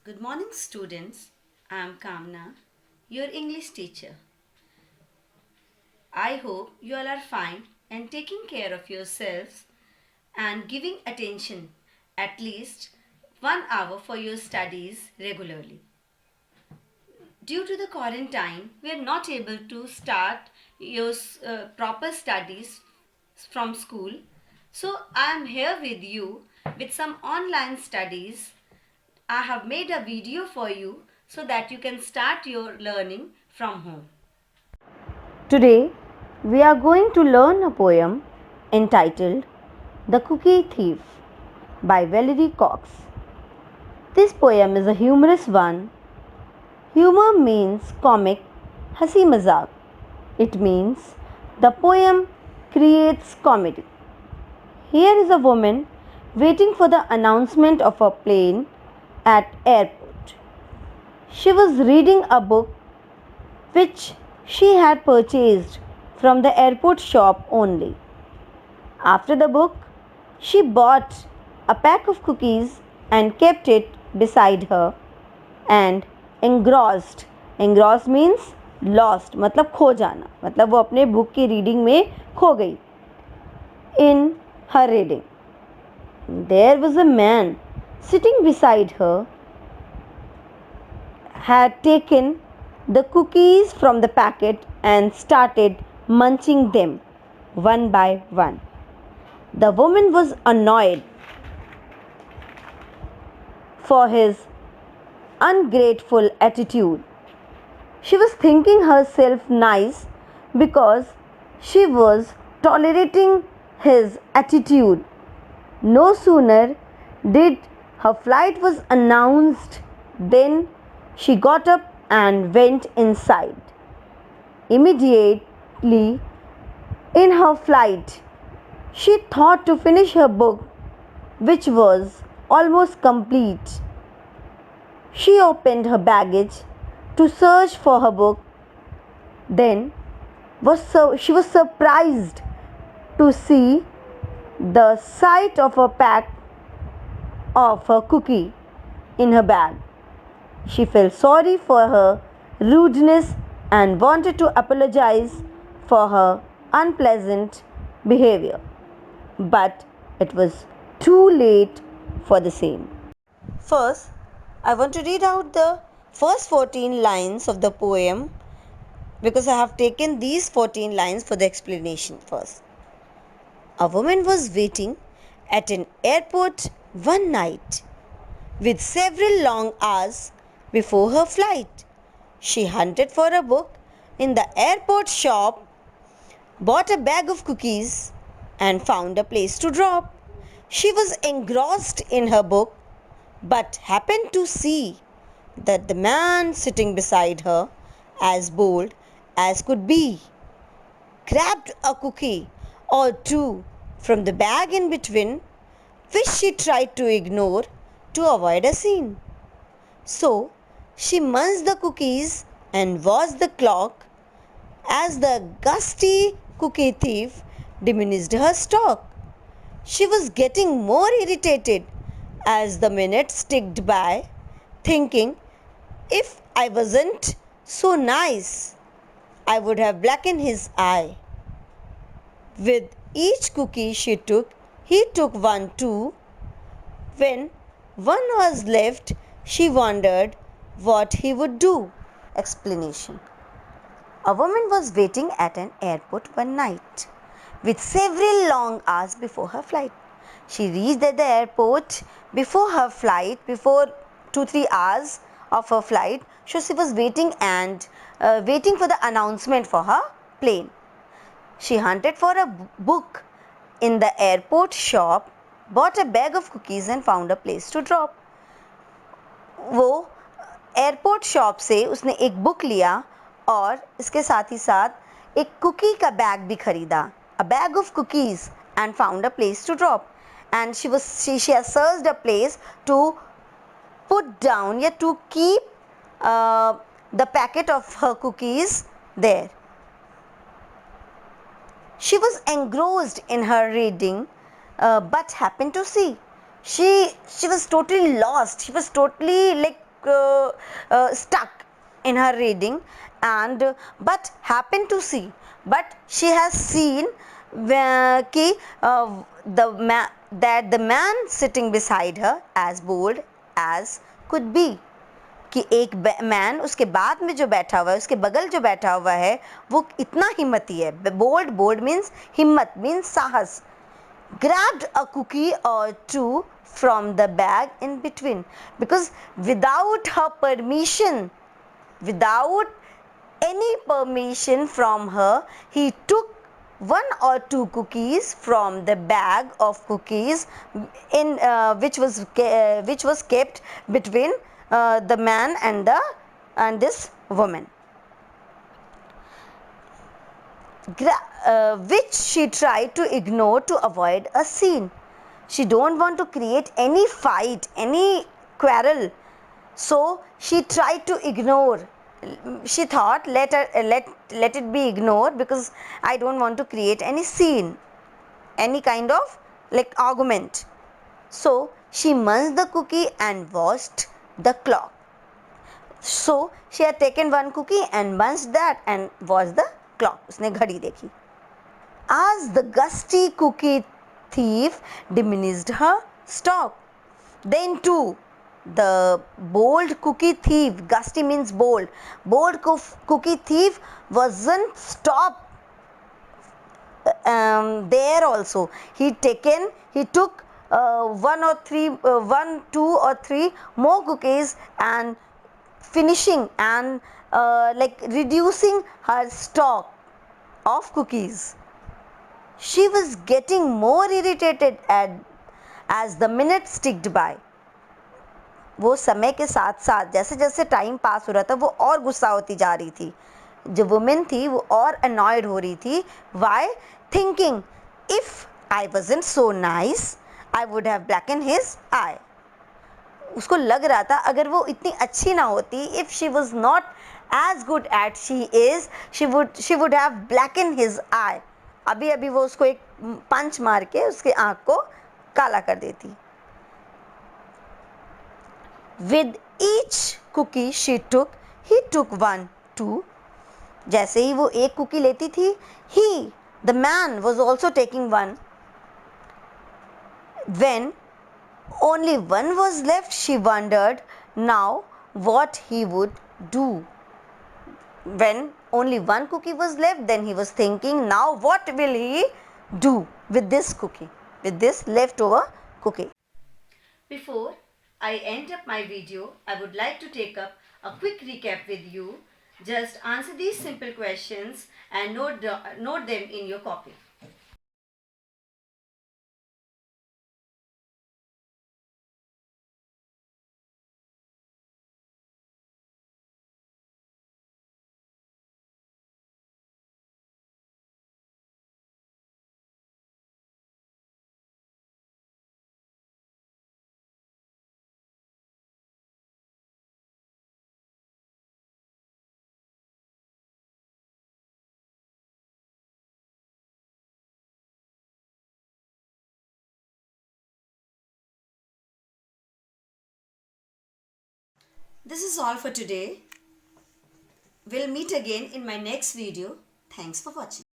Good morning, students. I am Kamna, your English teacher. I hope you all are fine and taking care of yourselves and giving attention at least 1 hour for your studies regularly. Due to the quarantine, we are not able to start your proper studies from school. So I am here with you with some online studies. I have made a video for you so that you can start your learning from home. Today, we are going to learn a poem entitled The Cookie Thief by Valerie Cox. This poem is a humorous one. Humor means comic, hasi mazak. It means the poem creates comedy. Here is a woman waiting for the announcement of a plane at airport. She was reading a book which she had purchased from the airport shop only. After the book, she bought a pack of cookies and kept it beside her and engrossed. Engrossed means lost, मतलब खो जाना, मतलब वो अपने book की reading में खो गई. In her reading, there was a man sitting beside her, had taken the cookies from the packet and started munching them one by one. The woman was annoyed for his ungrateful attitude. She was thinking herself nice because she was tolerating his attitude. No sooner did her flight was announced than she got up and went inside. Immediately in her flight, she thought to finish her book, which was almost complete. She opened her baggage to search for her book. Then she was surprised to see the sight of a pack of her cookie in her bag. She felt sorry for her rudeness and wanted to apologize for her unpleasant behavior. But it was too late for the same. First, I want to read out the first 14 lines of the poem because I have taken these 14 lines for the explanation first. A woman was waiting at an airport one night with several long hours before her flight. She hunted for a book in the airport shop, bought a bag of cookies, and found a place to drop. She was engrossed in her book but happened to see that the man sitting beside her, as bold as could be, grabbed a cookie or two from the bag in between, which she tried to ignore to avoid a scene. So she munched the cookies and watched the clock as the gusty cookie thief diminished her stock. She was getting more irritated as the minutes ticked by, thinking, if I wasn't so nice, I would have blackened his eye. With each cookie she took, he took one too. When one was left, she wondered what he would do. Explanation. A woman was waiting at an airport one night with several long hours before her flight. She reached at the airport before her flight, before 2-3 hours of her flight. So she was waiting and waiting for the announcement for her plane. She hunted for a book in the airport shop, bought a bag of cookies and found a place to drop. वो airport shop से उसने एक book लिया और इसके साथ ही साथ एक कुकी का बैग भी खरीदा, a bag of cookies, and found a place to drop. And she has searched a place to put down, yeah, to keep the packet of her cookies there. She was engrossed in her reading, but happened to see She was totally lost. She was totally stuck in her reading, and but happened to see. But she has seen that the man sitting beside her, as bold as could be, कि एक man उसके बाद में जो बैठा हुआ है, उसके बगल जो बैठा हुआ है, वो इतना हिम्मती है. बोल्ड मीन्स हिम्मत, मीन्स साहस. Grabbed a cookie or two from the bag in between, because without her permission, without any permission from her, he took one or two cookies from the bag of cookies in which was kept between the man and this woman, which she tried to ignore to avoid a scene. She don't want to create any fight, any quarrel, so she tried to ignore. She thought, let it be ignored, because I don't want to create any scene, any kind of like argument. So she munched the cookie and watched the clock. So she had taken one cookie and munched that and watched the clock. उसने घड़ी देखी. As the gusty cookie thief diminished her stock, then too the bold cookie thief, gusty means bold, cookie thief wasn't stopped there also. He took one, two or three more cookies and finishing and like reducing her stock of cookies. She was getting more irritated as the minutes ticked by. वो समय के साथ साथ जैसे जैसे time pass हो रहा था वो और गुस्सा होती जा रही थी. जो वुमेन थी वो और अनॉयड हो रही थी. Why? Thinking, if I wasn't so nice I would have blacken his eye. उसको लग रहा था अगर वो इतनी अच्छी ना होती, if she was not as good at she is, she would have blacken his eye. अभी अभी वो उसको एक पंच मार के उसके आँख को काला कर देती. With each cookie she took, he took one too. जैसे ही वो एक कुकी लेती थी, he, the man, was also taking one. When only one was left, she wondered now what he would do. When only one cookie was left, then he was thinking, now what will he do with this cookie, with this leftover cookie. Before I end up my video, I would like to take up a quick recap with you. Just answer these simple questions and note them in your copy. This is all for today. We'll meet again in my next video. Thanks for watching.